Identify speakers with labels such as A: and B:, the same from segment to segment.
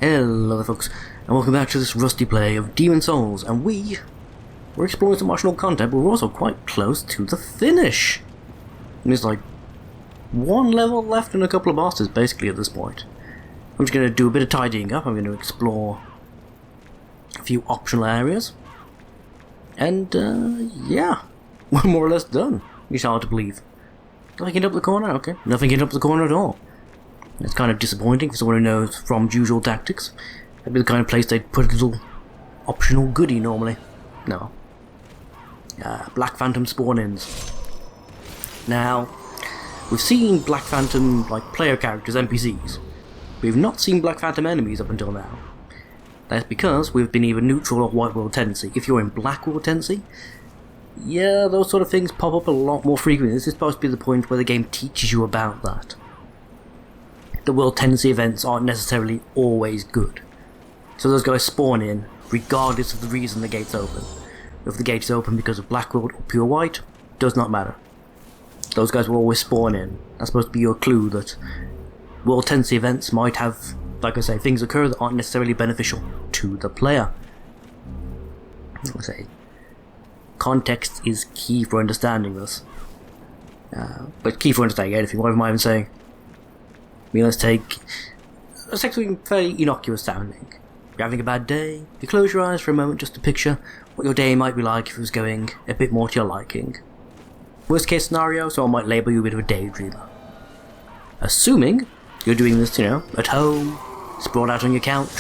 A: Hello there folks, and welcome back to this rusty play of Demon's Souls, and we're exploring some optional content, but we're also quite close to the finish. And there's like one level left and a couple of bosses basically at this point. I'm just going to do a bit of tidying up. I'm going to explore a few optional areas, and yeah, we're more or less done. It's hard to believe. Nothing hit up the corner? Okay, nothing hit up the corner at all. It's kind of disappointing for someone who knows from usual tactics. That'd be the kind of place they'd put a little optional goodie normally. No. Black Phantom spawn-ins. Now, we've seen Black Phantom, like, player characters, NPCs. We've not seen Black Phantom enemies up until now. That's because we've been either neutral or white world tendency. If you're in black world tendency, yeah, those sort of things pop up a lot more frequently. This is supposed to be the point where the game teaches you about that. The world tendency events aren't necessarily always good. So those guys spawn in, regardless of the reason the gate's open. If the gate's open because of black world or pure white, does not matter. Those guys will always spawn in. That's supposed to be your clue that world tendency events might have, like I say, things occur that aren't necessarily beneficial to the player. Like I say, context is key for understanding this. But key for understanding anything, what am I even saying? I mean, let's take something fairly innocuous sounding. You're having a bad day, you close your eyes for a moment just to picture what your day might be like if it was going a bit more to your liking. Worst case scenario, so I might label you a bit of a daydreamer. Assuming you're doing this, you know, at home, sprawled out on your couch,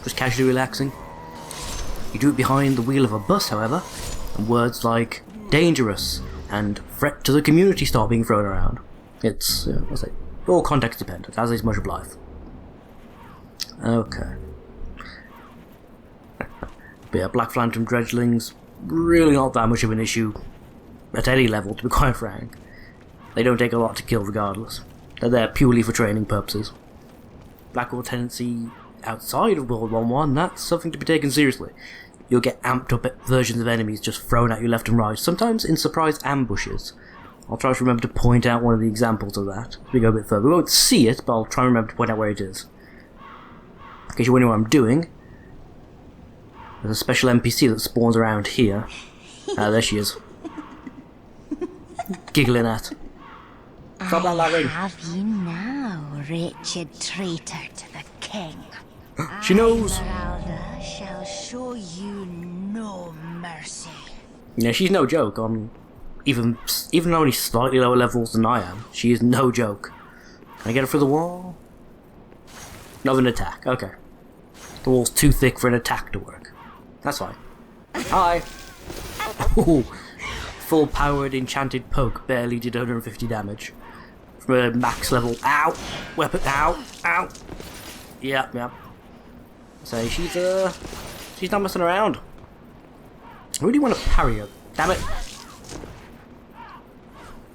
A: just casually relaxing. You do it behind the wheel of a bus, however, and words like dangerous and threat to the community start being thrown around. It's, what's it? All context dependent, as is much of life. Okay. But yeah, Black Phantom dredgelings, really not that much of an issue at any level, to be quite frank. They don't take a lot to kill regardless. They're there purely for training purposes. Black World tendency outside of World 1.1, that's something to be taken seriously. You'll get amped up versions of enemies just thrown at you left and right, sometimes in surprise ambushes. I'll try to remember to point out one of the examples of that as we go a bit further. We won't see it, but I'll try and remember to point out where it is. In case you're wondering what I'm doing, there's a special NPC that spawns around here. There she is. Giggling at. Stop that, Larry.
B: Have you now, wretched traitor to the king?
A: She knows.
B: Esmeralda shall show you no mercy.
A: Yeah, she's no joke on even only slightly lower levels than I am. She is no joke. Can I get her through the wall? Not an attack. Okay. The wall's too thick for an attack to work. That's fine. Hi. Ooh. Full powered enchanted poke barely did 150 damage. From a max level. Ow! Weapon. Ow! Ow! Yep. So she's not messing around. I really want to parry her. Damn it.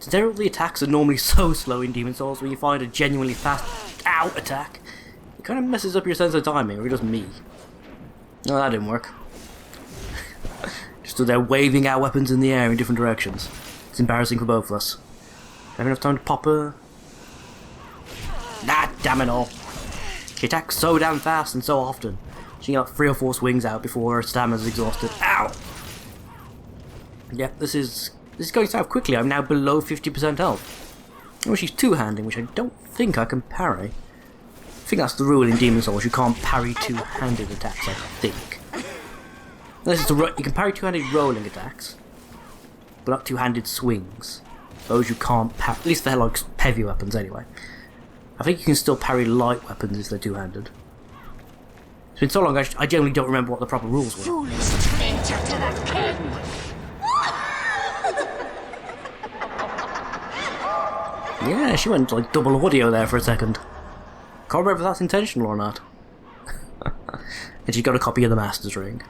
A: Since all the attacks are normally so slow in Demon's Souls, when you find a genuinely fast ow attack, it kind of messes up your sense of timing, or it does me. No, that didn't work. Just stood there waving our weapons in the air in different directions. It's embarrassing for both of us. Have enough time to pop her? Ah, damn it all. She attacks so damn fast and so often. She got 3 or 4 swings out before her stamina's exhausted. Ow! Yep, this is going south quickly. I'm now below 50% health. Oh, she's two-handing, which I don't think I can parry. I think that's the rule in Demon's Souls. You can't parry two-handed attacks, I think. Unless it's you can parry two-handed rolling attacks, but not two-handed swings. Those you can't parry. At least they're like heavy weapons anyway. I think you can still parry light weapons if they're two-handed. It's been so long, I generally don't remember what the proper rules were.
B: Foolish traitor to the king!
A: Yeah, she went like double audio there for a second. Can't remember if that's intentional or not. And she got a copy of the Master's Ring.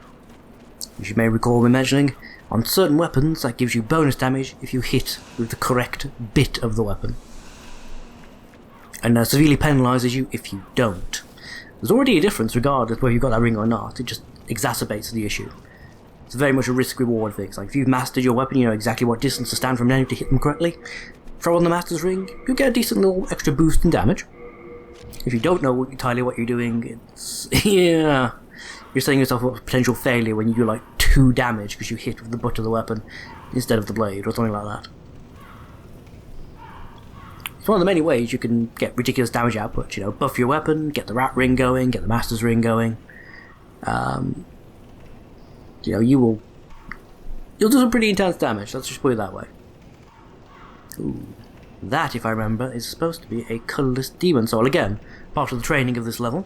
A: As you may recall me mentioning, on certain weapons that gives you bonus damage if you hit with the correct bit of the weapon. And that severely penalises you if you don't. There's already a difference regardless whether you've got that ring or not, it just exacerbates the issue. It's very much a risk-reward thing. Like if you've mastered your weapon, you know exactly what distance to stand from an enemy to hit them correctly. Throw on the Master's Ring, you get a decent little extra boost in damage. If you don't know entirely what you're doing, it's... yeah... You're setting yourself up for potential failure when you do like 2 damage because you hit with the butt of the weapon instead of the blade or something like that. It's one of the many ways you can get ridiculous damage output, you know, buff your weapon, get the rat ring going, get the master's ring going. You know, you'll do some pretty intense damage, let's just put it that way. Ooh. That, if I remember, is supposed to be a colourless demon soul. Again, part of the training of this level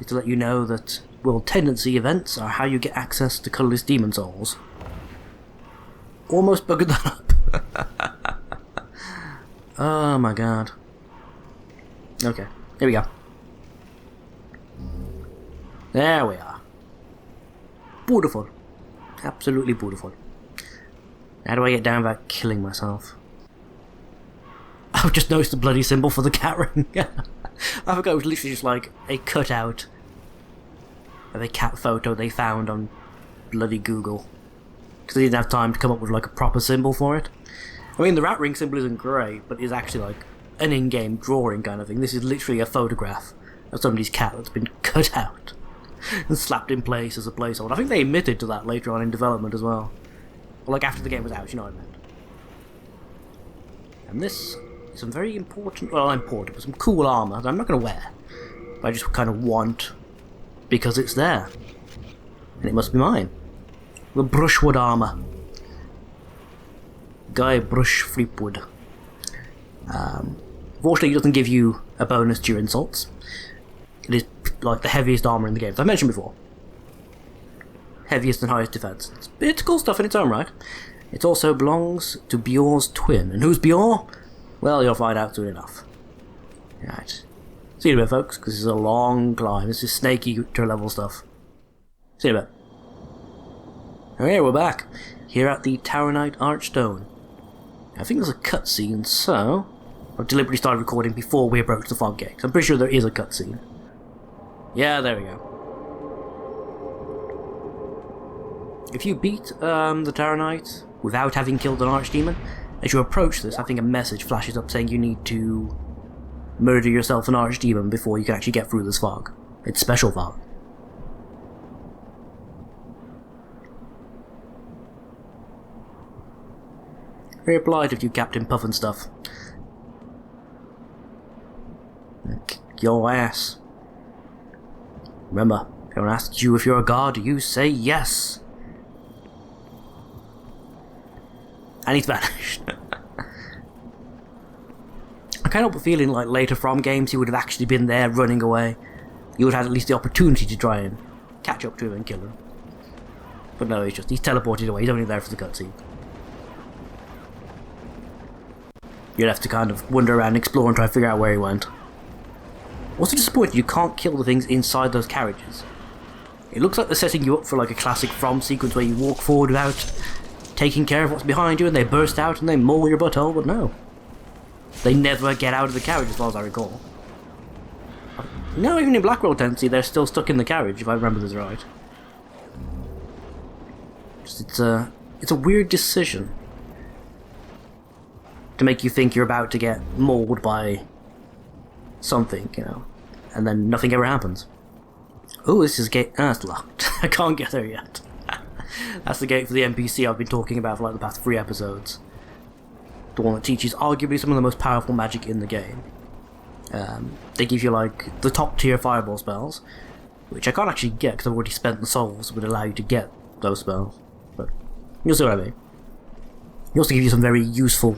A: is to let you know that world tendency events are how you get access to colourless demon souls. Almost bugged that up. Oh my god. Okay, here we go. There we are. Beautiful. Absolutely beautiful. How do I get down without killing myself? I've just noticed the bloody symbol for the cat ring. I forgot it was literally just like a cutout of a cat photo they found on bloody Google. Because they didn't have time to come up with like a proper symbol for it. I mean, the rat ring symbol isn't great, but it's actually like an in-game drawing kind of thing. This is literally a photograph of somebody's cat that's been cut out and slapped in place as a placeholder. I think they admitted to that later on in development as well. Or like after the game was out, you know what I meant. And this is some very important, well, important, but some cool armour that I'm not going to wear. But I just kind of want, because it's there. And it must be mine. The brushwood armour. Guy Brush Fleetwood. Fortunately, it doesn't give you a bonus to your insults. It is like the heaviest armour in the game, as I mentioned before. Heaviest and highest defense. It's cool stuff in its own right. It also belongs to Bjor's twin. And who's Bjor? Well, you'll find out soon enough. Right. See you in a bit, folks, because this is a long climb. This is Snake Eater level stuff. See you in a bit. Okay, we're back. Here at the Taronite Archstone. I think there's a cutscene, so I've deliberately started recording before we approach the fog gate. I'm pretty sure there is a cutscene. Yeah, there we go. If you beat the Taronite without having killed an Archdemon, as you approach this, I think a message flashes up saying you need to murder yourself an Archdemon before you can actually get through this fog. It's special fog. Very polite of you, Captain Puff and stuff. Kick your ass. Remember, if anyone asks you if you're a god, you say yes. And he's vanished. I can't help but feeling like later from games he would have actually been there running away. You would have had at least the opportunity to try and catch up to him and kill him. But no, he's teleported away, he's only there for the cutscene. You'd have to kind of wander around, explore and try to figure out where he went. Also disappointed you can't kill the things inside those carriages. It looks like they're setting you up for like a classic From sequence where you walk forward without taking care of what's behind you and they burst out and they maul your butthole, but no. They never get out of the carriage as far as I recall. No, even in Black World Tendency they're still stuck in the carriage, if I remember this right. It's a weird decision to make you think you're about to get mauled by something, you know, and then nothing ever happens. Oh, this is a gate. Ah, it's locked. I can't get there yet. That's the gate for the NPC I've been talking about for like the past 3 episodes. The one that teaches arguably some of the most powerful magic in the game. They give you like the top tier fireball spells, which I can't actually get because I've already spent the souls that would allow you to get those spells. But you'll see what I mean. They also give you some very useful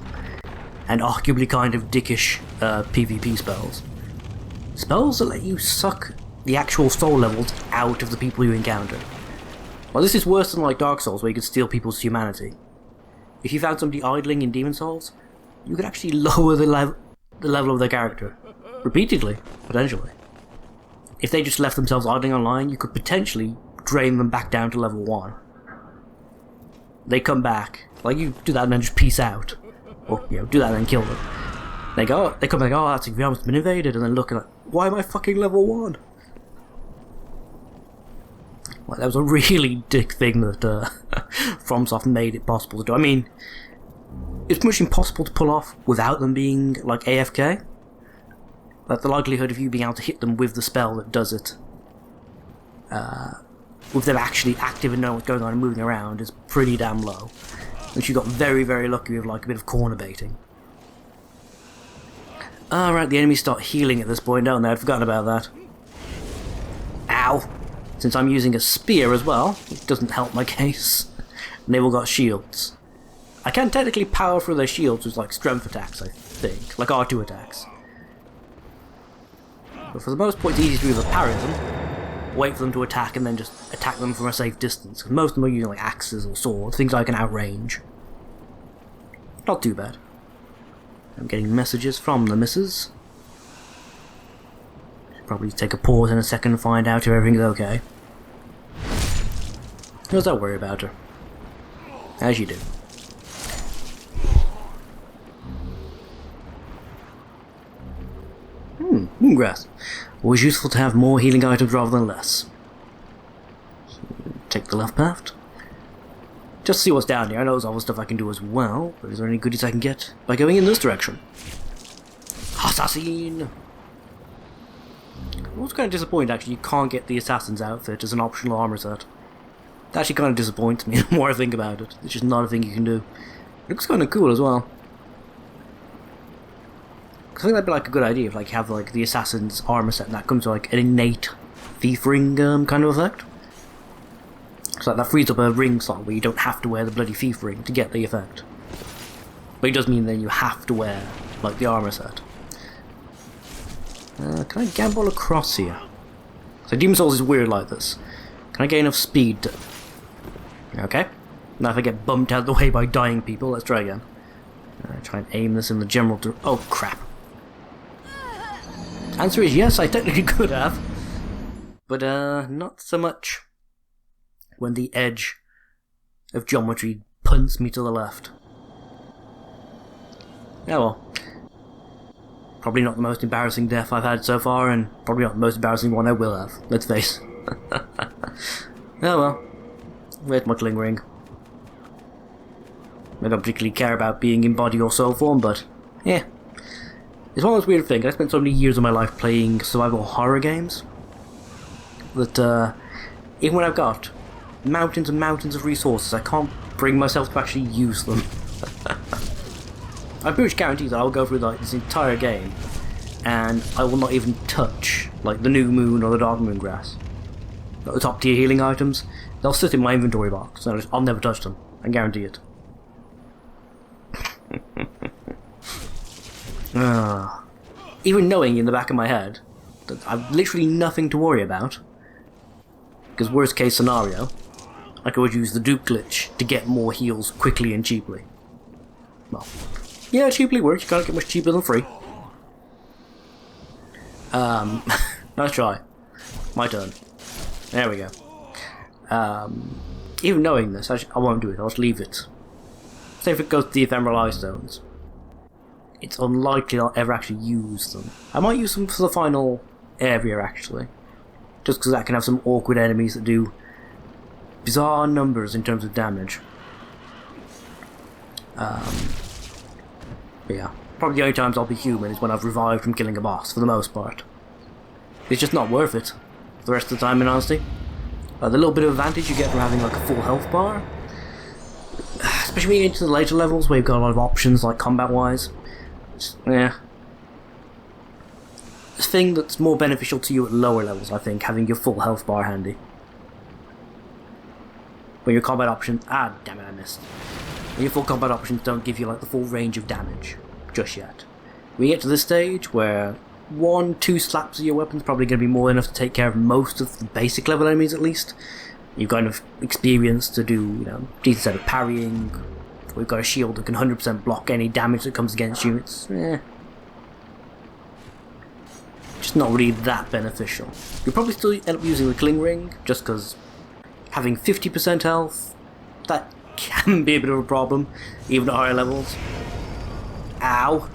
A: and arguably kind of dickish PvP spells. Spells that let you suck the actual soul levels out of the people you encounter. Well, this is worse than like Dark Souls where you could steal people's humanity. If you found somebody idling in Demon Souls, you could actually lower the level of their character. Repeatedly, potentially. If they just left themselves idling online, you could potentially drain them back down to level 1. They come back, like you do that and then just peace out. Or, you know, do that and then kill them. They come back, oh, that's the realm's been invaded, and then look at, why am I fucking level 1? Well, that was a really dick thing that FromSoft made it possible to do. I mean, it's much impossible to pull off without them being, like, AFK. Like the likelihood of you being able to hit them with the spell that does it, with them actually active and knowing what's going on and moving around, is pretty damn low. And you got very, very lucky with like a bit of corner baiting. Alright, the enemies start healing at this point, don't they? I'd forgotten about that. Ow! Since I'm using a spear as well, it doesn't help my case. And they've all got shields. I can technically power through their shields with like strength attacks, I think. Like R2 attacks. But for the most part, it's easy to either parry them, wait for them to attack, and then just attack them from a safe distance. Because most of them are using like axes or swords, things I can outrange. Not too bad. I'm getting messages from the missus. Should probably take a pause in a second and find out if everything's okay. Don't worry about her. As you do. Moongrass. Always useful to have more healing items rather than less. So, take the left path. Just to see what's down here. I know there's other stuff I can do as well, but is there any goodies I can get by going in this direction? Assassin! I was kind of disappointed actually you can't get the assassin's outfit as an optional armor set. That actually kind of disappoints me the more I think about it. It's just not a thing you can do. It looks kind of cool as well. I think that'd be like a good idea if like you have like the assassin's armor set and that comes with like an innate thief ring kind of effect. So like, that frees up a ring slot where you don't have to wear the bloody thief ring to get the effect. But it does mean then you have to wear like the armor set. Can I gamble across here? So Demon Souls is weird like this. Can I get enough speed to... Okay. Now if I get bumped out of the way by dying people, let's try again. Try and aim this in the general... Oh crap. Answer is yes, I technically could have. But not so much when the edge of geometry punts me to the left. Oh well. Probably not the most embarrassing death I've had so far, and probably not the most embarrassing one I will have, let's face. Oh well. Where's my cling ring? I don't particularly care about being in body or soul form, but yeah. It's one of those weird things. I spent so many years of my life playing survival horror games that even when I've got mountains and mountains of resources, I can't bring myself to actually use them. I'm pretty much guaranteed that I'll go through like this entire game and I will not even touch like the new moon or the dark moon grass. Like, the top tier healing items, they'll sit in my inventory box and I'll never touch them. I guarantee it. Even knowing in the back of my head that I've literally nothing to worry about, because worst case scenario, I could always use the dupe glitch to get more heals quickly and cheaply. Well, yeah, cheaply works, you can't get much cheaper than free. Nice try. My turn. There we go. Even knowing this, I won't do it, I'll just leave it. Say if it goes to the ephemeral eye stones. It's unlikely I'll ever actually use them. I might use them for the final area actually. Just because that can have some awkward enemies that do bizarre numbers in terms of damage. But yeah, probably the only times I'll be human is when I've revived from killing a boss, for the most part. It's just not worth it for the rest of the time, in honesty. The little bit of advantage you get from having like a full health bar, especially when you get into the later levels where you've got a lot of options like combat-wise. Yeah. The thing that's more beneficial to you at lower levels, I think, having your full health bar handy. When your combat options... Ah, damn it, I missed. When your full combat options don't give you like the full range of damage just yet. When you get to this stage where 1-2 slaps of your weapon's probably going to be more enough to take care of most of the basic level enemies at least. You've got enough experience to do, you know, decent set of parrying. We've got a shield that can 100% block any damage that comes against you. It's just not really that beneficial. You'll probably still end up using the cling ring, just because having 50% health, that can be a bit of a problem, even at higher levels. Ow!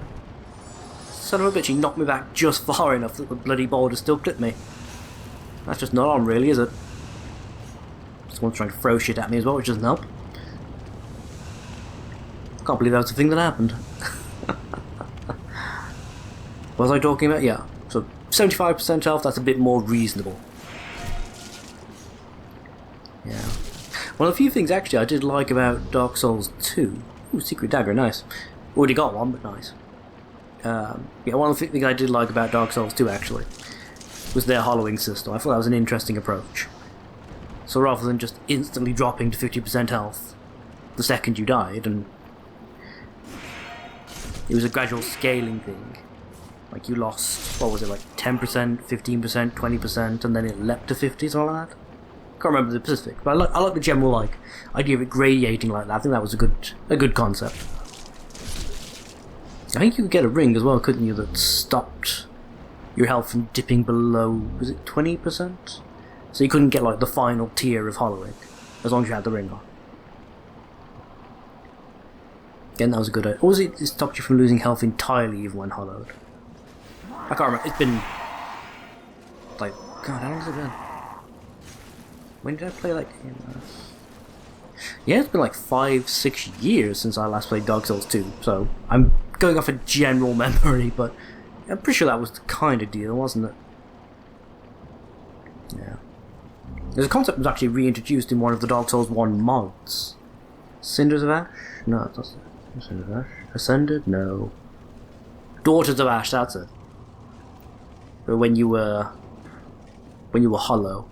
A: Son of a bitch, he knocked me back just far enough that the bloody boulder still clipped me. That's just not on really, is it? Someone's trying to throw shit at me as well, which doesn't help. Can't believe that was the thing that happened. What was I talking about? Yeah. So 75% health, that's a bit more reasonable. Yeah. One of the few things actually I did like about Dark Souls 2. Ooh, Secret Dagger, nice. Already got one, but nice. Yeah, one of the things I did like about Dark Souls 2 actually was their hollowing system. I thought that was an interesting approach. So rather than just instantly dropping to 50% health the second you died, and it was a gradual scaling thing. Like you lost, what was it, like 10%, 15%, 20%, and then it leapt to 50, something like that. Can't remember the specifics, but I like the general idea of it gradiating like that. I think that was a good concept. I think you could get a ring as well, couldn't you, that stopped your health from dipping below, was it 20%? So you couldn't get like the final tier of hollowing, as long as you had the ring on. Again, that was a good idea. Or was it stopped you from losing health entirely even when hollowed? I can't remember. It's been like, God, how long has it been? When did I play that game? Yeah, it's been like 5-6 years since I last played Dark Souls 2, so I'm going off a general memory, but I'm pretty sure that was the kind of deal, wasn't it? Yeah. There's a concept that was actually reintroduced in one of the Dark Souls 1 mods. Cinders of Ash? No, it's not Cinders of Ash. Ascended? No. Daughters of Ash, that's it. But when you were hollow,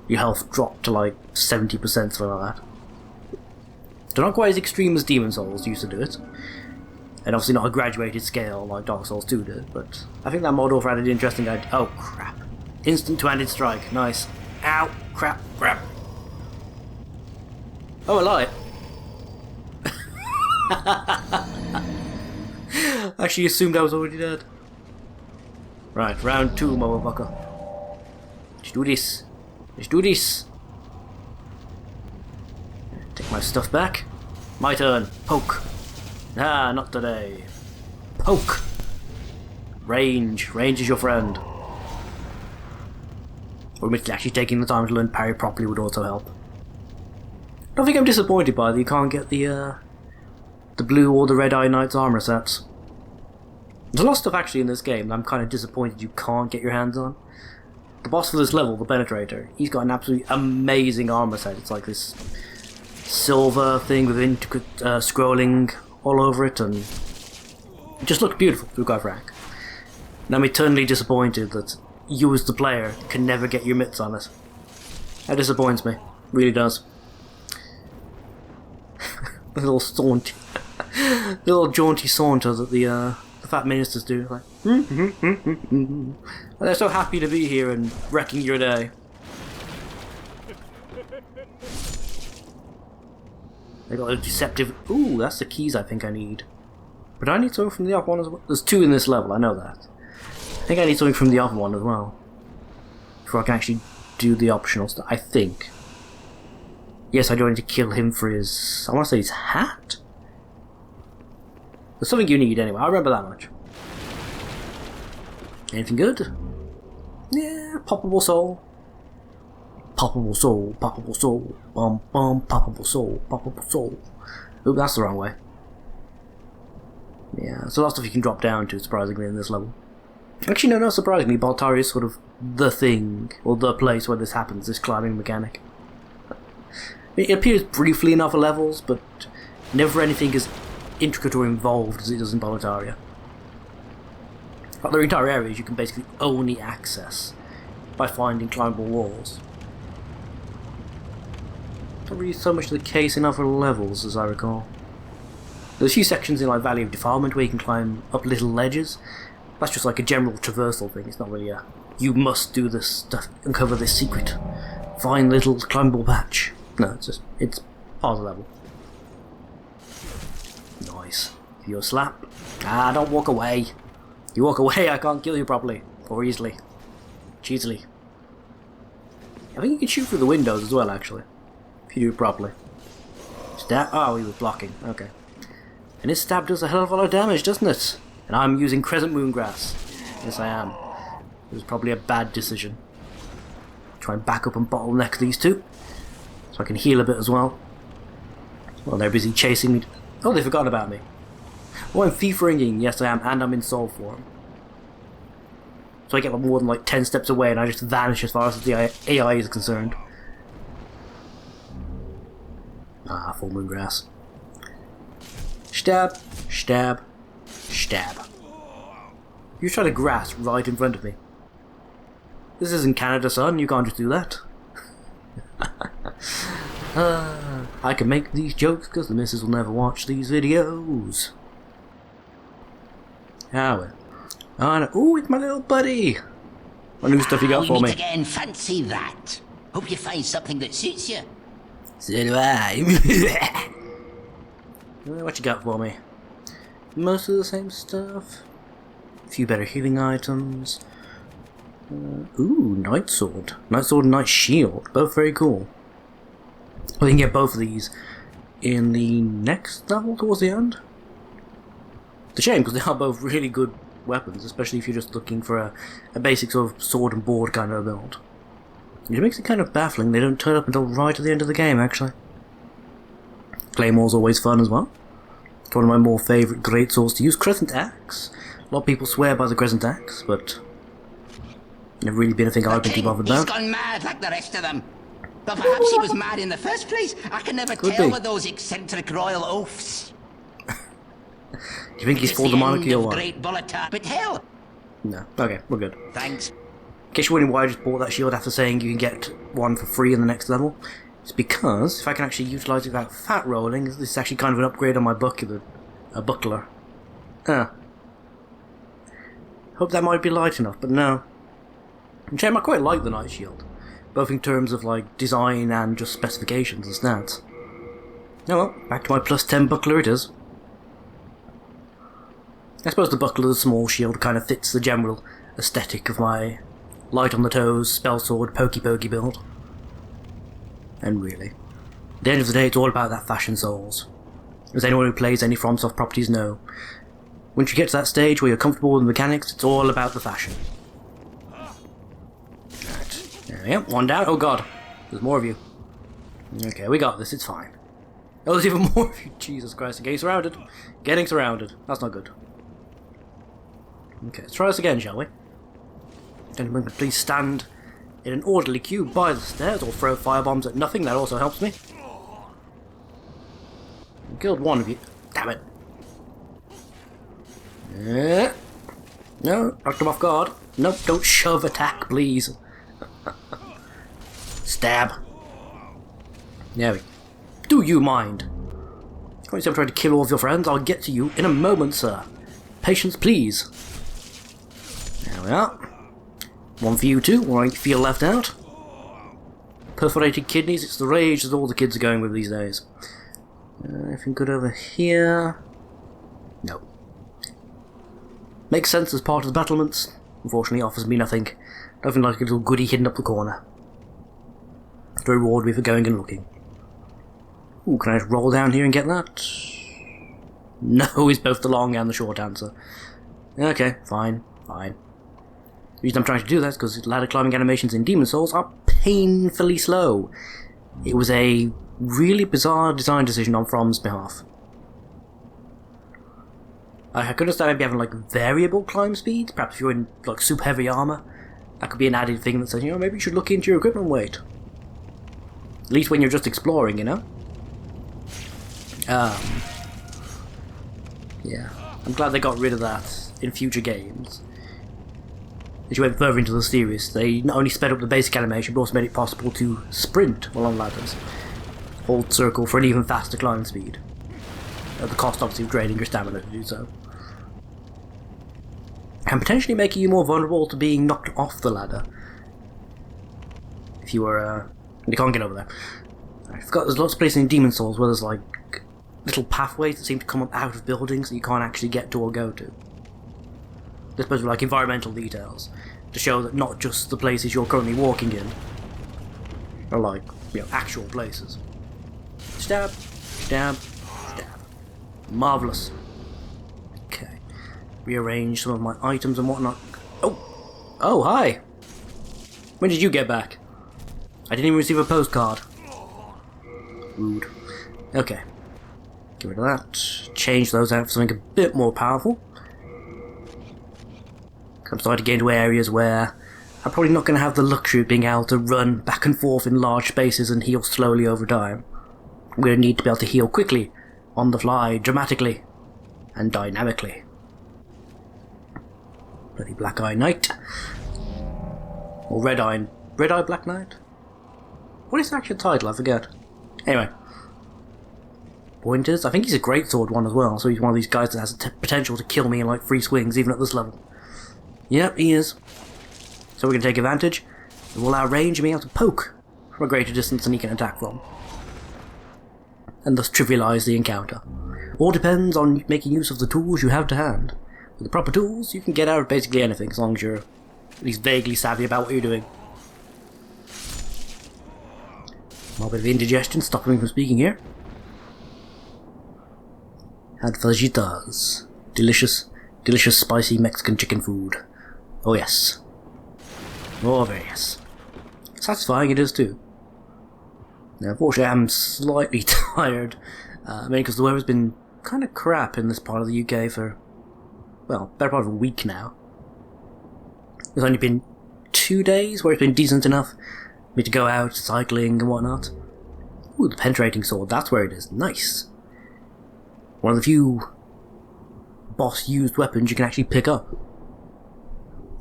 A: your health dropped to like 70%, something like that. They're not quite as extreme as Demon Souls used to do it. And obviously not a graduated scale like Dark Souls 2 did, but I think that mod also had an interesting idea. Oh crap. Instant two-handed strike, nice. Ow, crap. Oh, I lied. Actually assumed I was already dead. Right, round 2, motherfucker. Let's do this. Let's do this. Take my stuff back. My turn. Poke. Ah, not today. Poke. Range. Range is your friend. Or admittedly, actually taking the time to learn parry properly would also help. I don't think I'm disappointed by that you can't get the blue or the red Eye Knight's armor sets. There's a lot of stuff actually in this game that I'm kind of disappointed you can't get your hands on. The boss for this level, the Penetrator, he's got an absolutely amazing armor set. It's like this silver thing with intricate scrolling all over it, and it just looks beautiful, to be quite frank. And I'm eternally disappointed that you as the player can never get your mitts on it. That disappoints me. Really does. The little jaunty saunter that the fat ministers do. Like, they're so happy to be here and wrecking your day. They got a deceptive... Ooh, that's the keys I think I need. But I need something from the other one as well. There's 2 in this level, I know that. I think I need something from the other one as well. Before I can actually do the optional stuff, I think. Yes, I do need to kill him for his... I want to say his hat? There's something you need anyway, I remember that much. Anything good? Yeah, poppable soul. Poppable soul, poppable soul, bum bum, poppable soul, poppable soul. Oop, that's the wrong way. Yeah, so that's stuff you can drop down to, surprisingly, in this level. Actually, no, not surprisingly, Boletaria is sort of the thing, or the place where this happens, this climbing mechanic. It appears briefly in other levels, but never anything as intricate or involved as it does in Boletaria. Other entire areas you can basically only access by finding climbable walls. Not really so much the case in other levels, as I recall. There's a few sections in like Valley of Defilement where you can climb up little ledges. That's just like a general traversal thing, it's not really a you must do this stuff, uncover this secret, find little climbable patch. No, it's part of the level. Nice. Give you a slap. Ah, don't walk away. You walk away, I can't kill you properly. Or easily. Cheesily. I think you can shoot through the windows as well, actually. If you do it properly. Stab. Oh, he was blocking. Okay. And his stab does a hell of a lot of damage, doesn't it? And I'm using Crescent Moongrass. Yes, I am. It was probably a bad decision. Try and back up and bottleneck these two. So I can heal a bit as well. Well, they're busy chasing me. Oh, they forgot about me. Oh, I'm thief ringing. Yes, I am. And I'm in soul form. So I get like, more than like 10 steps away and I just vanish as far as the AI is concerned. Ah, full moon grass. Stab, stab, stab. You tried to grass right in front of me. This isn't Canada, son. You can't just do that. I can make these jokes because the missus will never watch these videos. How? Oh, it's my little buddy. What new stuff you got for me?
C: Again, fancy that. Hope you find something that suits you.
A: So do I. What you got for me? Most of the same stuff. A few better healing items. Ooh, Night Sword. Night Sword and Night Shield. Both very cool. We can get both of these in the next level towards the end. It's a shame because they are both really good weapons, especially if you're just looking for a basic sort of sword and board kind of build. It makes it kind of baffling they don't turn up until right at the end of the game, actually. Claymore's always fun as well. It's one of my more favourite great swords to use. Crescent Axe. A lot of people swear by the Crescent Axe, but never really been a thing I've been too bothered about.
C: He's gone mad like the rest of them. But perhaps he was mad in the first place. I can never
A: Could
C: tell
A: be.
C: with those eccentric royal oafs.
A: Do you think he's for the monarchy or what?
C: Great Boletaria. But hell.
A: No. Okay, we're good.
C: Thanks.
A: In case you're wondering why I just bought that shield after saying you can get one for free in the next level, it's because if I can actually utilise it without fat rolling, this is actually kind of an upgrade on my buckler. Hope that might be light enough, but no. Shame, I quite like the Night Shield, both in terms of like design and just specifications and stats. Oh well, back to my plus 10 buckler it is. I suppose the buckler, the small shield, kind of fits the general aesthetic of my light on the toes, spell sword, pokey build. And really, at the end of the day, it's all about that fashion souls. As anyone who plays any FromSoft properties know, once you get to that stage where you're comfortable with the mechanics, it's all about the fashion. Right, there we go, one down. Oh god, there's more of you. Okay, we got this, it's fine. Oh, there's even more of you, Jesus Christ, getting surrounded. Getting surrounded, that's not good. Okay, let's try this again, shall we? Gentlemen, please stand in an orderly queue by the stairs or throw firebombs at nothing, that also helps me. I killed one of you. Damn it. No, knocked him off guard. Nope, don't shove attack, please. Stab. There we go. Do you mind? When I'm trying to kill all of your friends, I'll get to you in a moment, sir. Patience, please. There we are. One for you too, or I feel left out. Perforated kidneys, it's the rage that all the kids are going with these days. Anything good over here? No. Makes sense as part of the battlements. Unfortunately, offers me nothing. Nothing like a little goodie hidden up the corner to reward me for going and looking. Ooh, can I just roll down here and get that? No is both the long and the short answer. Okay, fine. The reason I'm trying to do that is because ladder climbing animations in Demon Souls are painfully slow. It was a really bizarre design decision on From's behalf. I could understand maybe having like variable climb speeds, perhaps if you're in like super heavy armor. That could be an added thing that says, you know, maybe you should look into your equipment weight. At least when you're just exploring, you know? Yeah. I'm glad they got rid of that in future games. As you went further into the series, they not only sped up the basic animation, but also made it possible to sprint along ladders. Hold circle for an even faster climb speed. At the cost, obviously, of draining your stamina to do so. And potentially making you more vulnerable to being knocked off the ladder. If you were, you can't get over there. I forgot there's lots of places in Demon Souls where there's like little pathways that seem to come up out of buildings that you can't actually get to or go to. They're supposed to be like environmental details to show that not just the places you're currently walking in are like, you know, actual places. Stab, stab, stab. Marvellous. Okay. Rearrange some of my items and whatnot. Oh, hi! When did you get back? I didn't even receive a postcard. Rude. Okay. Get rid of that. Change those out for something a bit more powerful. I'm starting to get into areas where I'm probably not going to have the luxury of being able to run back and forth in large spaces and heal slowly over time. I'm going to need to be able to heal quickly, on the fly, dramatically, and dynamically. Bloody Black Eye Knight. Or Red Eye Black Knight? What is the actual title? I forget. Anyway. Point is, I think he's a greatsword one as well, so he's one of these guys that has the potential to kill me in like 3 swings, even at this level. Yep, he is. So we're going to take advantage. It will allow range and be able to poke from a greater distance than he can attack from. And thus trivialise the encounter. All depends on making use of the tools you have to hand. With the proper tools, you can get out of basically anything, as long as you're at least vaguely savvy about what you're doing. A bit of indigestion stopping me from speaking here. Had fajitas. Delicious, delicious spicy Mexican chicken food. Oh yes. Oh very yes. Satisfying it is too. Now unfortunately I'm slightly tired. Because the weather's been kind of crap in this part of the UK for, well, better part of a week now. There's only been 2 days where it's been decent enough for me to go out cycling and whatnot. Ooh, the penetrating sword, that's where it is. Nice. One of the few boss used weapons you can actually pick up.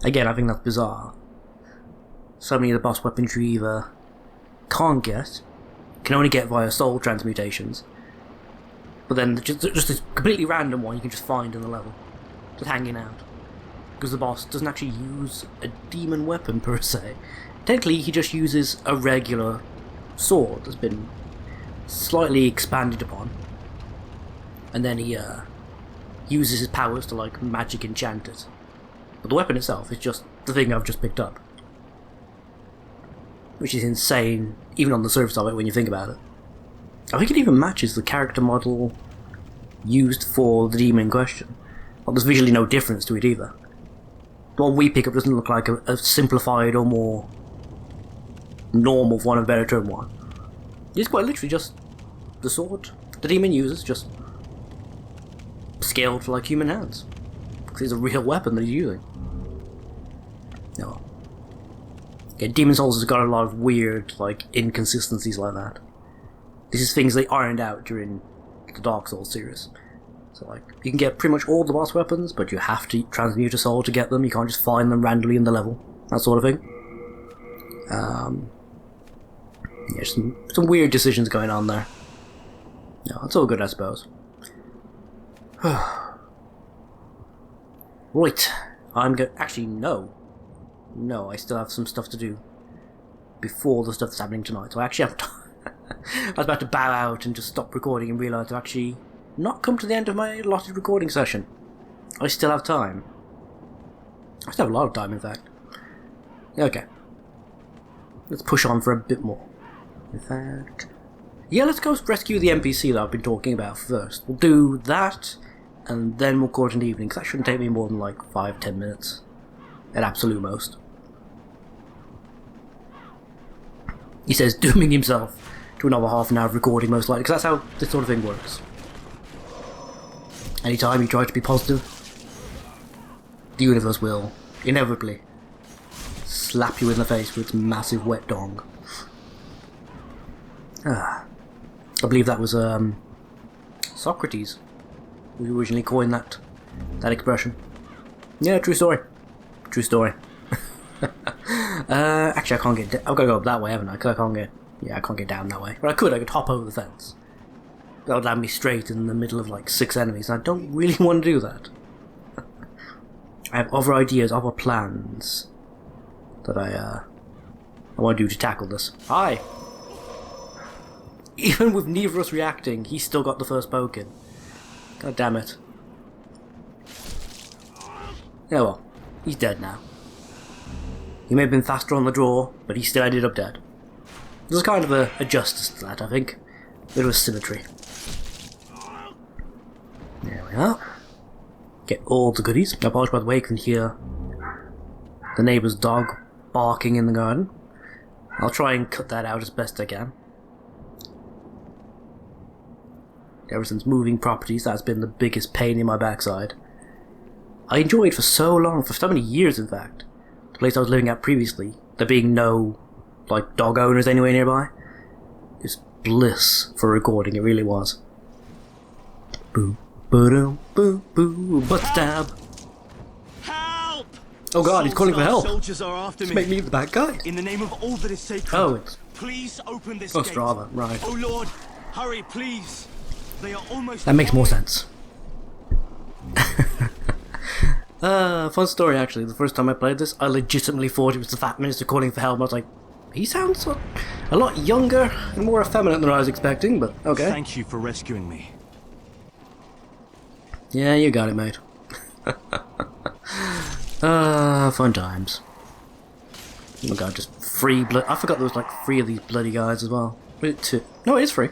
A: Again, I think that's bizarre. So many of the boss weapons you either can't get, can only get via soul transmutations, but then just this completely random one you can just find in the level, just hanging out. Because the boss doesn't actually use a demon weapon per se. Technically, he just uses a regular sword that's been slightly expanded upon. And then he uses his powers to like magic enchant it. But the weapon itself is just the thing I've just picked up. Which is insane, even on the surface of it when you think about it. I think it even matches the character model used for the demon in question. Well, there's visually no difference to it either. The one we pick up doesn't look like a simplified or more normal, for want of a better term, one. It's quite literally just the sword the demon uses, just scaled for like human hands. Because it's a real weapon that he's using. No. Yeah, Demon Souls has got a lot of weird, like, inconsistencies like that. This is things they ironed out during the Dark Souls series. So, like, you can get pretty much all the boss weapons, but you have to transmute a soul to get them. You can't just find them randomly in the level. That sort of thing. Yeah, some weird decisions going on there. No, it's all good, I suppose. Right. Actually, no. No, I still have some stuff to do before the stuff that's happening tonight. So I actually have time. I was about to bow out and just stop recording and realise I've actually not come to the end of my allotted recording session. I still have time. I still have a lot of time, in fact. Okay. Let's push on for a bit more. In fact... yeah, let's go rescue the NPC that I've been talking about first. We'll do that, and then we'll call it an evening, because that shouldn't take me more than like 5-10 minutes. At absolute most. He says, dooming himself to another half an hour of recording, most likely, because that's how this sort of thing works. Anytime you try to be positive, the universe will, inevitably, slap you in the face with its massive wet dong. I believe that was Socrates who originally coined that expression. Yeah, true story. True story. Actually, I can't get. I've got to go up that way, haven't I? Because I can't get. Yeah, I can't get down that way. But I could hop over the fence. That would land me straight in the middle of like 6 enemies, and I don't really want to do that. I have other ideas, other plans that I want to do to tackle this. Hi. Even with neither of us reacting, he's still got the first poke in. God damn it. Yeah, well, he's dead now. He may have been faster on the draw, but he still ended up dead. There's kind of a justice to that, I think. A bit of a symmetry. There we are. Get all the goodies. I apologize, by the way, you can hear the neighbour's dog barking in the garden. I'll try and cut that out as best I can. Ever since moving properties, that's been the biggest pain in my backside. I enjoyed for so long, for so many years in fact, the place I was living at previously, there being no, like, dog owners anywhere nearby. It's bliss for recording, it really was. Boo, ba-dum, boo, boo, butt stab.
D: Help!
A: Oh god, he's calling for help.
D: Soldiers are after
A: Just
D: me.
A: make me the bad guy.
D: In the name of all that is sacred.
A: Oh, it's
D: Please open this
A: oh,
D: gate.
A: Strava, right.
D: Oh Lord, hurry, please. They are almost.
A: That makes more sense. Fun story actually. The first time I played this, I legitimately thought it was the Fat Minister calling for help. I was like, he sounds a lot younger and more effeminate than I was expecting, but okay.
D: Thank you for rescuing me.
A: Yeah, you got it, mate. Fun times. Oh my god, just free blood. I forgot there was like 3 of these bloody guys as well. Was it 2? No, it is 3.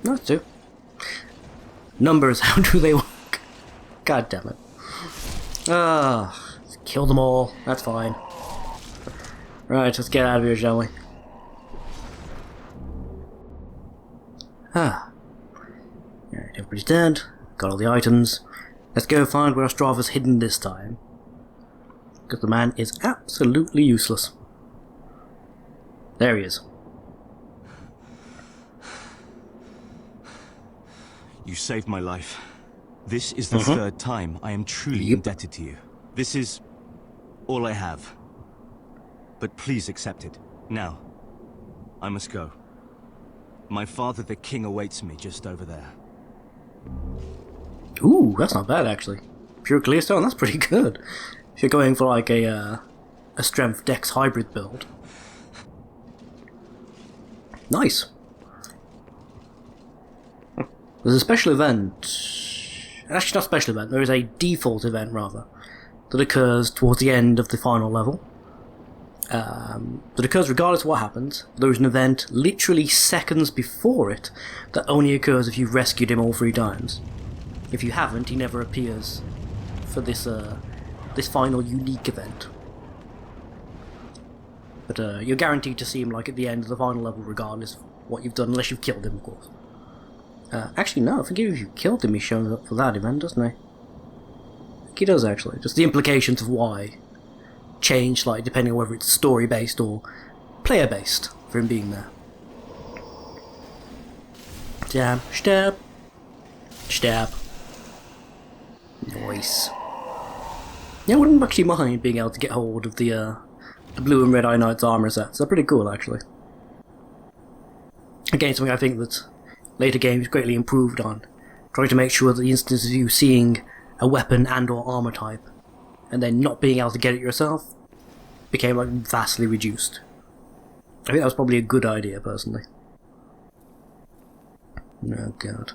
A: No, it's 2. Numbers, how do they work? God damn it. Kill them all. That's fine. Right, let's get out of here, shall we? Alright, everybody's dead. Got all the items. Let's go find where Strava's hidden this time. Because the man is absolutely useless. There he is.
D: You saved my life. This is the 3rd time I am truly indebted to you. This is all I have. But please accept it. Now, I must go. My father, the king, awaits me just over there.
A: Ooh, that's not bad actually. Pure clearstone, that's pretty good. If you're going for like a strength dex hybrid build. Nice. There's a special event, actually not a special event, there is a default event rather, that occurs towards the end of the final level. That occurs regardless of what happens. There is an event literally seconds before it that only occurs if you've rescued him all 3 times. If you haven't, he never appears for this this final unique event. But you're guaranteed to see him like at the end of the final level regardless of what you've done, unless you've killed him, of course. Actually no, I think if you killed him he shows up for that event, doesn't he? I think he does actually. Just the implications of why change slightly depending on whether it's story based or player based for him being there. Stab, stab, stab. Nice. Yeah, I wouldn't actually mind being able to get hold of the blue and red Eye Knight's armor sets. They're pretty cool actually. Again, something I think that later games greatly improved on, trying to make sure that the instance of you seeing a weapon and or armor type and then not being able to get it yourself became like vastly reduced. I think that was probably a good idea personally. Oh god.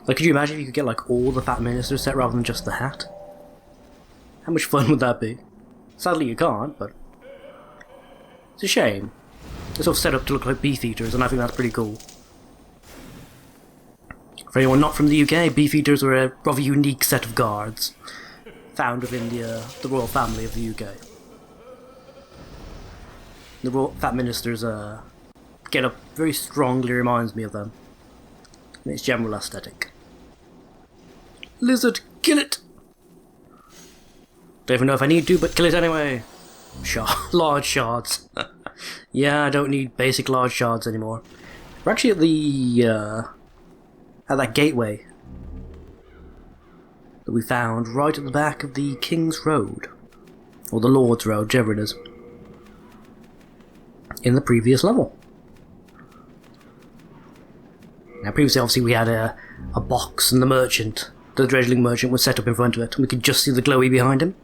A: Like, could you imagine if you could get like all the Fat Minister set rather than just the hat? How much fun would that be? Sadly you can't, but it's a shame. They're sort of set up to look like Beefeaters, and I think that's pretty cool. For anyone not from the UK, Beefeaters are a rather unique set of guards found within the royal family of the UK. The royal Fat Minister's get up very strongly reminds me of them in its general aesthetic. Lizard, kill it! Don't even know if I need to, but kill it anyway. Large shards. Yeah, I don't need basic large shards anymore. We're actually at the at that gateway that we found right at the back of the King's Road, or the Lord's Road, whichever it is, in the previous level. Now previously obviously we had a box and the merchant, the dredgling merchant was set up in front of it, and we could just see the glowy behind him.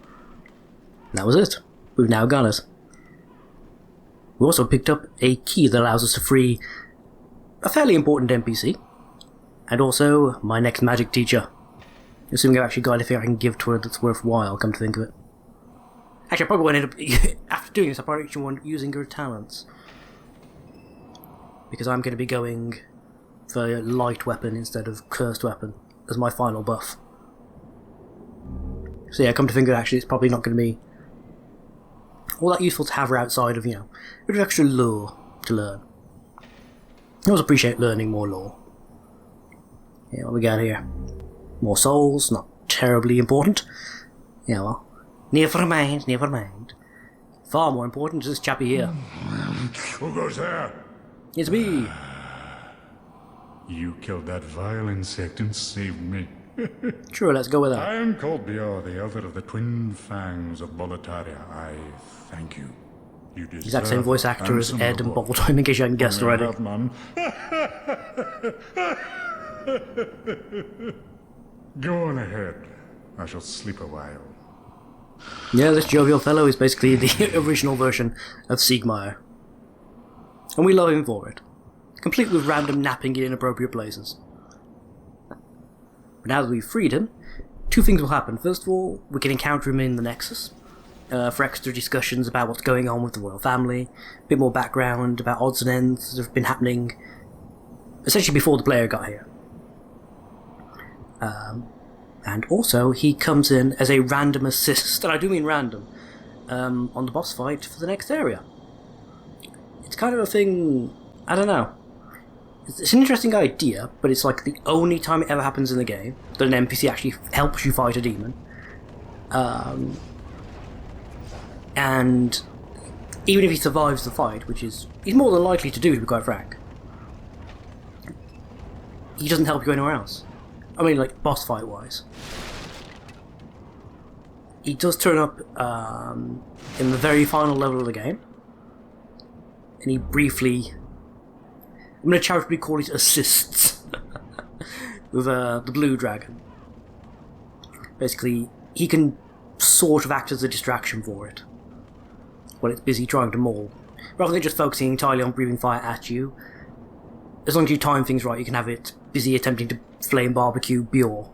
A: And that was it. We've now got it. We also picked up a key that allows us to free a fairly important NPC, and also my next magic teacher. Assuming I've actually got anything I can give to her that's worthwhile, come to think of it. Actually, I probably won't end up, after doing this, I probably actually won't using her talents. Because I'm going to be going for light weapon instead of cursed weapon as my final buff. So yeah, come to think of it, actually, it's probably not going to be all that useful to have her outside of, you know, a bit of extra lore to learn. I always appreciate learning more lore. Yeah, what we got here? More souls, not terribly important. Yeah, well, never mind, never mind. Far more important is this chappie here.
E: Who goes there?
A: It's me.
E: You killed that vile insect and saved me.
A: Sure, let's go with
E: I
A: that.
E: am called Bior, the elder of the twin fangs of Boletaria. I thank you. You deserve
A: Exact same voice actor as
E: handsome
A: Ed and
E: reward.
A: Bolt, in case you hadn't guessed
E: I
A: already.
E: have none. Go on ahead. I shall sleep a while.
A: Yeah, this jovial fellow is basically the original version of Siegmeyer. And we love him for it. Complete with random napping in inappropriate places. But now that we've freed him, two things will happen. First of all, we can encounter him in the Nexus, for extra discussions about what's going on with the royal family, a bit more background about odds and ends that have been happening essentially before the player got here. And also, he comes in as a random assist, and I do mean random, on the boss fight for the next area. It's kind of a thing, I don't know. It's an interesting idea, but it's like the only time it ever happens in the game that an NPC actually helps you fight a demon. And even if he survives the fight, which is he's more than likely to do, to be quite frank, he doesn't help you anywhere else. I mean, like, boss fight wise. He does turn up in the very final level of the game, and he briefly, I'm going to charitably call it assists with the blue dragon. Basically, he can sort of act as a distraction for it while it's busy trying to maul. Rather than just focusing entirely on breathing fire at you, as long as you time things right, you can have it busy attempting to flame barbecue Bior,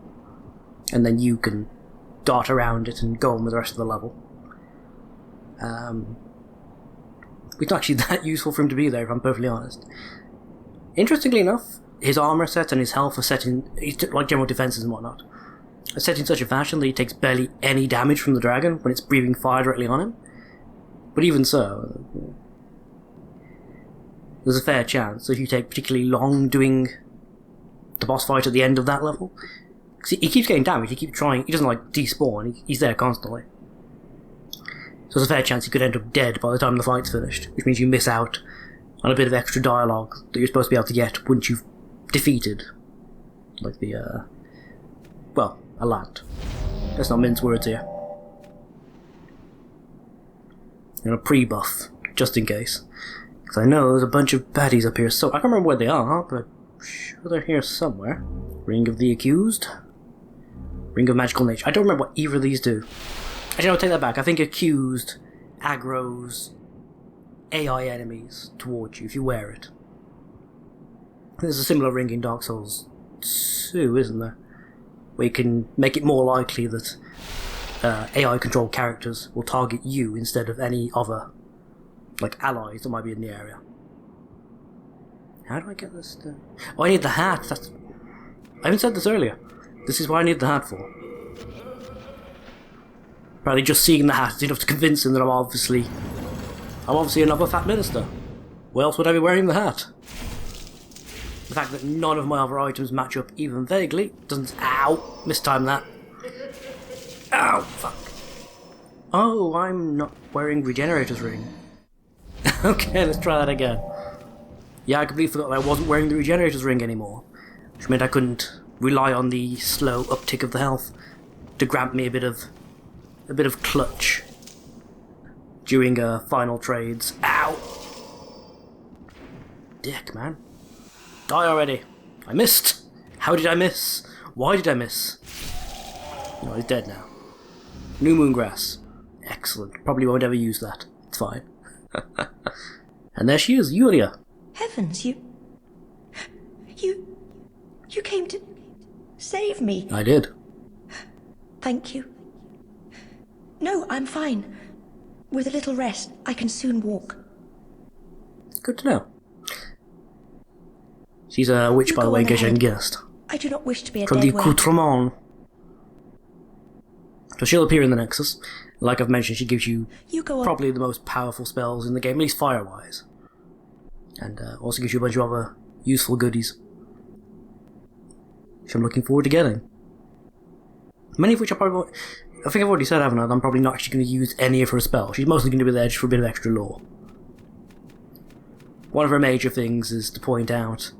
A: and then you can dart around it and go on with the rest of the level. It's not actually that useful for him to be there, if I'm perfectly honest. Interestingly enough, his armor set and his health are set in, like general defenses and whatnot, are set in such a fashion that he takes barely any damage from the dragon when it's breathing fire directly on him. But even so, there's a fair chance that if you take particularly long doing the boss fight at the end of that level, because he keeps getting damaged, he keeps trying, he doesn't like despawn, he's there constantly. So there's a fair chance he could end up dead by the time the fight's finished, which means you miss out on a bit of extra dialogue that you're supposed to be able to get once you've defeated, like the, well, a land. Let's not mince words here. And a pre-buff, just in case. Because I know there's a bunch of baddies up here, so I can't remember where they are, but I'm sure they're here somewhere. Ring of the Accused. Ring of Magical Nature. I don't remember what either of these do. Actually, I'll take that back. I think Accused aggroes AI enemies towards you if you wear it. There's a similar ring in Dark Souls 2, isn't there? Where you can make it more likely that AI-controlled characters will target you instead of any other, like, allies that might be in the area. How do I get this to... Oh, I need the hat. That's... I haven't said this earlier. This is what I need the hat for. Apparently just seeing the hat is enough to convince him that I'm obviously another fat minister. Why else would I be wearing the hat? The fact that none of my other items match up even vaguely doesn't... Ow! Mistimed that. Ow! Fuck. Oh, I'm not wearing Regenerator's Ring. Okay, let's try that again. Yeah, I completely forgot that I wasn't wearing the Regenerator's Ring anymore, which meant I couldn't rely on the slow uptick of the health to grant me a bit of clutch during final trades. Ow! Dick, man. Die already. I missed. How did I miss? Why did I miss? No, he's dead now. New Moongrass. Excellent. Probably won't ever use that. It's fine. And there she is, Yulia.
F: Heavens, you came to save me.
A: I did.
F: Thank you. No, I'm fine. With a little rest, I can soon walk.
A: Good to know. She's a witch, by the way, in case you hadn't guessed.
F: I do not wish to be a
A: From
F: dead
A: the
F: weight.
A: Coutrement. So she'll appear in the Nexus. Like I've mentioned, she gives you
F: go on.
A: probably the most powerful spells in the game, at least fire-wise. And also gives you a bunch of other useful goodies, which I'm looking forward to getting. Many of which I probably won't... I think I've already said, haven't I, that I'm probably not actually going to use any of her spells. She's mostly going to be there just for a bit of extra lore. One of her major things is to point out,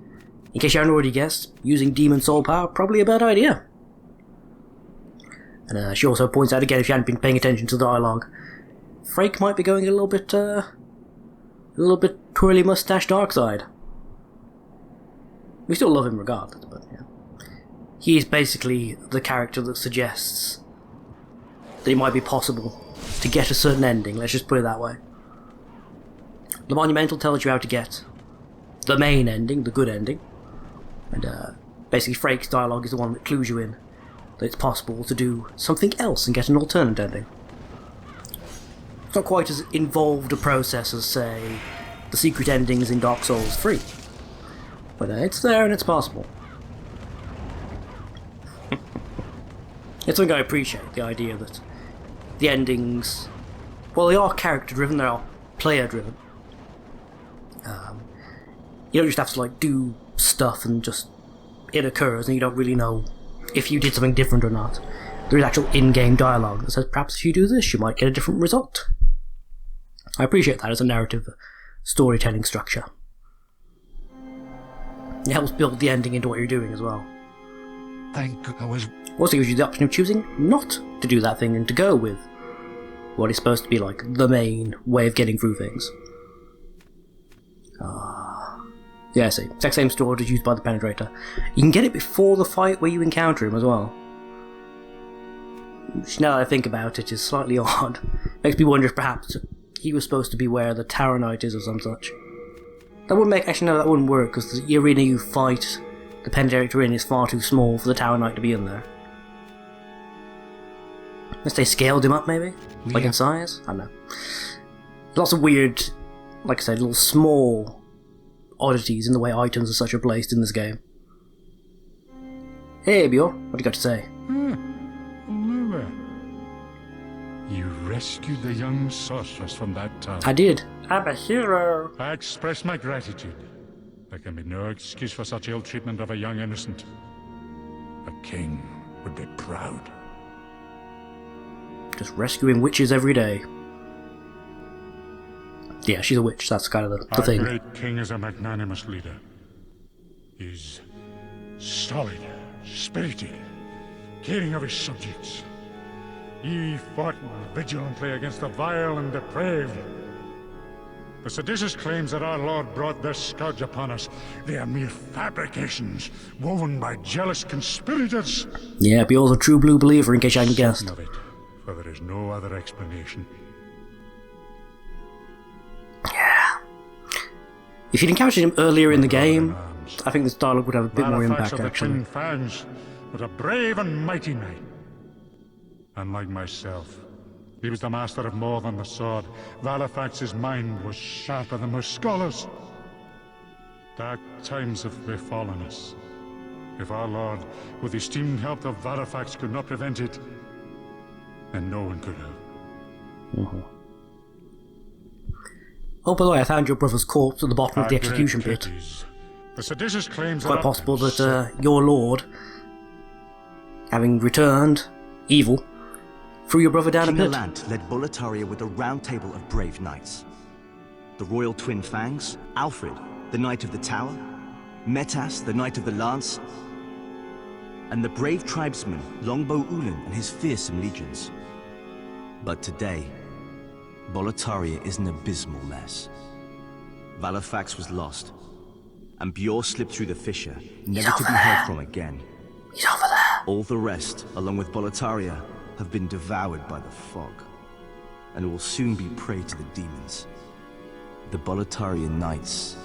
A: in case you haven't already guessed, using Demon Soul power, probably a bad idea. And she also points out again, if you hadn't been paying attention to the dialogue, Frake might be going a little bit twirly mustache dark side. We still love him regardless, but yeah. He's basically the character that suggests that it might be possible to get a certain ending, let's just put it that way. The Monumental tells you how to get the main ending, the good ending, and basically Frake's dialogue is the one that clues you in that it's possible to do something else and get an alternate ending. It's not quite as involved a process as, say, the secret endings in Dark Souls 3, but it's there and it's possible. It's something I appreciate, the idea that the endings, well, they are character driven, they are player driven. You don't just have to like do stuff and just it occurs and you don't really know if you did something different or not. There is actual in-game dialogue that says perhaps if you do this you might get a different result. I appreciate that as a narrative storytelling structure. It helps build the ending into what you're doing as well. Also gives you the option of choosing not to do that thing and to go with what is supposed to be like the main way of getting through things. Yeah, I see. Exact same storage is used by the Penetrator. You can get it before the fight where you encounter him as well. Which, now that I think about it, is slightly odd. Makes me wonder if perhaps he was supposed to be where the Tower Knight is or some such. That wouldn't make... Actually, no, that wouldn't work, because the arena you fight the Penetrator in is far too small for the Tower Knight to be in there. Unless they scaled him up, maybe? Like in size? I don't know. Lots of weird, like I said, little small oddities in the way items are such are placed in this game. Hey, Bjorn, what do you got to say?
E: Lua. You rescued the young sorceress from that tower.
A: I did. I'm a hero.
E: I express my gratitude. There can be no excuse for such ill treatment of a young innocent. A king would be proud.
A: Just rescuing witches every day. Yeah, she's a witch, that's kind of the thing.
E: Our great king is a magnanimous leader. He's solid, spirited, caring of his subjects. He fought vigilantly against the vile and depraved. The seditious claims that our Lord brought this scourge upon us, they are mere fabrications, woven by jealous conspirators.
A: Yeah, Bjorn's a true blue believer, in case I hadn't guessed.
E: Of it, for there is no other explanation.
A: Yeah. If you'd encountered him earlier in the game, I think this dialogue would have a bit more impact,
E: of the
A: actually.
E: Twin Fangs, but a brave and mighty knight. Unlike myself, he was the master of more than the sword. Valifax's mind was sharper than most scholars. Dark times have befallen us. If our Lord, with the esteemed help of Valifax, could not prevent it, then no one could have.
A: Oh, by the way, I found your brother's corpse at the bottom of the execution pit.
E: The seditious claims
A: Quite possible that your lord, having returned evil, threw your brother down a
D: King
A: pit.
D: Alant led Boletaria with a round table of brave knights. The Royal Twin Fangs, Alfred, the Knight of the Tower, Metas, the Knight of the Lance, and the brave tribesman Longbow Ulan and his fearsome legions. But today, Boletaria is an abysmal mess. Valifax was lost, and Bjorn slipped through the fissure, never to be heard from again.
A: He's over there.
D: All the rest, along with Boletaria, have been devoured by the fog, and will soon be prey to the demons. The Boletarian Knights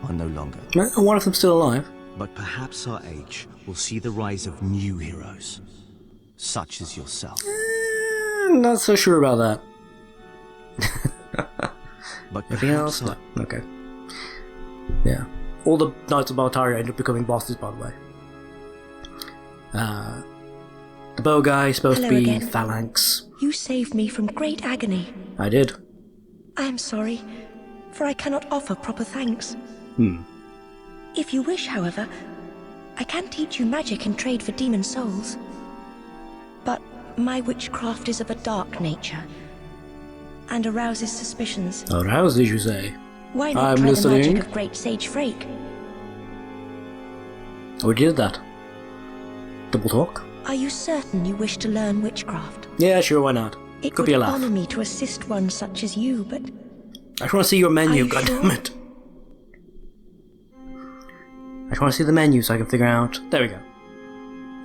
D: are no longer.
A: And one of them's still alive.
D: But perhaps our age will see the rise of new heroes, such as yourself.
A: Not so sure about that.
D: But
A: Anything else?
D: perhaps
A: No. Okay. Yeah. All the Knights of Boletaria end up becoming bosses, by the way. The bow guy is supposed to
F: Hello
A: be
F: again.
A: Phalanx.
F: You saved me from great agony.
A: I did.
F: I am sorry, for I cannot offer proper thanks. If you wish, however, I can teach you magic and trade for demon souls. But my witchcraft is of a dark nature and arouses suspicions.
A: Aroused, did you say?
F: Why not
A: I'm
F: try the
A: listening.
F: magic of Great Sage Frake?
A: We did that. Double talk?
F: Are you certain you wish to learn witchcraft?
A: Yeah, sure, why not?
F: It
A: Could
F: would
A: be a laugh.
F: honor me to assist one such as you, but
A: I just want to see your menu,
F: you
A: goddammit. I just want to see the menu so I can figure out... There we go.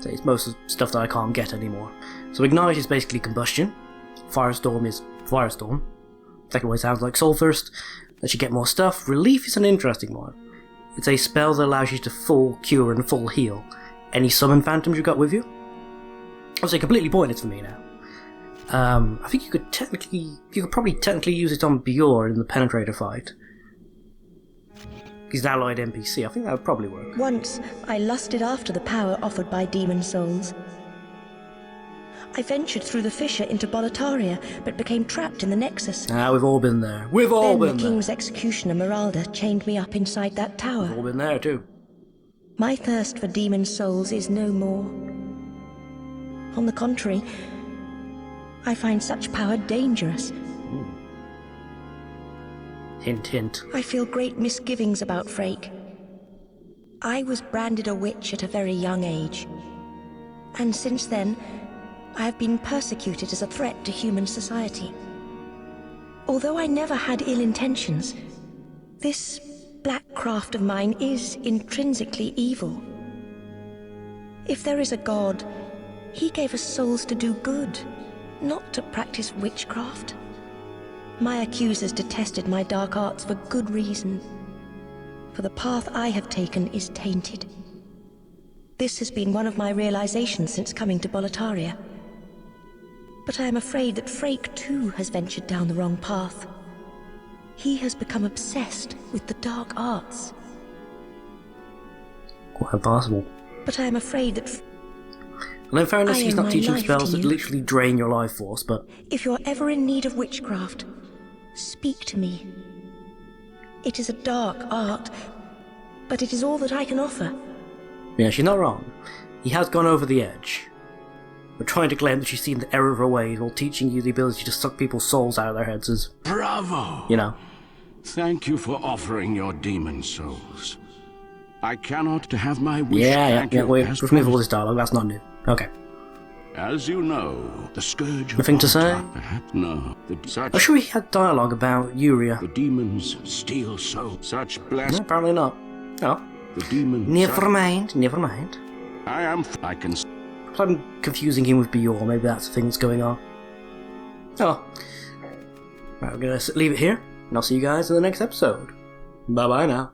A: So it's most of the stuff that I can't get anymore. So Ignite is basically combustion. Firestorm is Firestorm. Second one sounds like Soulthirst. Lets you get more stuff. Relief is an interesting one. It's a spell that allows you to full cure and full heal any summon phantoms you got with you. Obviously completely pointless for me now. I think you could probably technically use it on Bjorn in the Penetrator fight. He's an allied NPC, I think that would probably work.
F: once I lusted after the power offered by demon souls. I ventured through the fissure into Boletaria, but became trapped in the Nexus.
A: Ah, we've all been there. We've all
F: Then the
A: been there.
F: King's executioner Meralda chained me up inside that tower.
A: We've all been there too.
F: My thirst for demon souls is no more. On the contrary, I find such power dangerous.
A: Hint, hint.
F: I feel great misgivings about Frake. I was branded a witch at a very young age. And since then, I have been persecuted as a threat to human society. Although I never had ill intentions, this black craft of mine is intrinsically evil. If there is a god, he gave us souls to do good, not to practice witchcraft. My accusers detested my dark arts for good reason, for the path I have taken is tainted. This has been one of my realizations since coming to Boletaria. But I am afraid that Frake too has ventured down the wrong path. He has become obsessed with the dark arts.
A: Quite possible.
F: But I am afraid that
A: And in fairness,
F: I
A: he's
F: owe
A: not
F: my
A: teaching
F: life
A: spells
F: to
A: that
F: you.
A: literally drain your life force, but
F: if you're ever in need of witchcraft, speak to me. It is a dark art, but it is all that I can offer.
A: yeah, she's not wrong. He has gone over the edge. But trying to claim that she's seen the error of her ways while teaching you the ability to suck people's souls out of their heads is,
G: Bravo!
A: you know.
G: Thank you for offering your demon souls. I cannot have my wish
A: Yeah,
G: granted
A: wait,
G: as
A: remove all
G: promised.
A: this dialogue, that's not new. Okay.
G: As you know, the scourge of
A: Nothing to say?
G: Boletaria, perhaps? No.
A: I'm sure he had dialogue about Uria.
G: The demons steal souls. Such blessed.
A: No, apparently not. Oh.
G: The demons.
A: Never mind, never mind.
G: I can.
A: Perhaps I'm confusing him with Bjorn, maybe that's the thing that's going on. Oh. Right, we're gonna leave it here, and I'll see you guys in the next episode. Bye bye now.